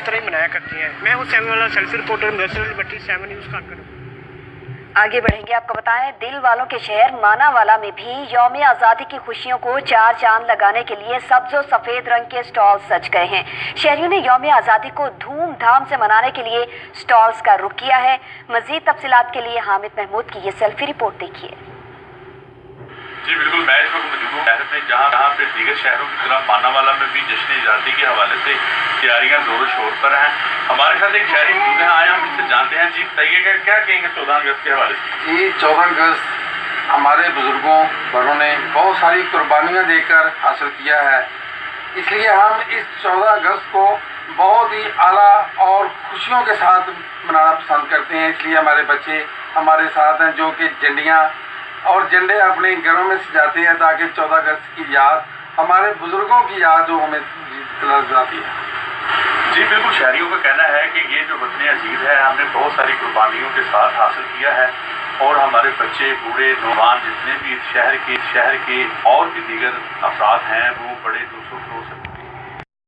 अच्छी तरह ही मनाया करते हैं। मैं हूँ सैम वाला सेल्फी रिपोर्टर मुदस्सिर भट्टी 7 न्यूज़ कानपुर। आगे बढ़ेंगे, आपको बताएं दिल वालों के शहर मानावाला में भी यौम आज़ादी की खुशियों को चार चांद लगाने के लिए सब्ज और सफेद रंग के स्टॉल सज गए हैं। शहरियों ने यौम आज़ादी को धूमधाम से मनाने के लिए स्टॉल्स का रुख किया है। मजीद तफसीलात के लिए हामिद महमूद की ये सेल्फी रिपोर्ट देखिए। जी बिल्कुल, मैं इस वक्त मौजूद हूँ शहर में, जहाँ पे दीगर शहरों की तरह मानावाला में भी जश्न आज़ादी के हवाले से तैयारियाँ जोरों शोर पर हैं। हमारे साथ एक शहरी मौजूद हैं, आए हम इससे जानते हैं। जी बताइएगा, क्या कहेंगे 14 अगस्त के हवाले से? जी 14 अगस्त हमारे बुजुर्गों बड़ों ने बहुत सारी कुर्बानियाँ देकर हासिल किया है, इसलिए हम इस 14 अगस्त को बहुत ही आला और खुशियों के साथ मनाना पसंद करते हैं। इसलिए हमारे बच्चे हमारे साथ हैं जो कि झंडियाँ और झंडे अपने घरों में सजाते हैं ताकि 14 अगस्त की याद, हमारे बुजुर्गों की याद जो हमें दिलाती है। जी बिल्कुल, शहरियों का कहना है कि ये जो वतन अजीज है हमने बहुत सारी कुर्बानियों के साथ हासिल किया है और हमारे बच्चे बूढ़े नौजवान जितने भी इस शहर के और भी दीगर अफराद हैं वो बड़े जोशो खरोश से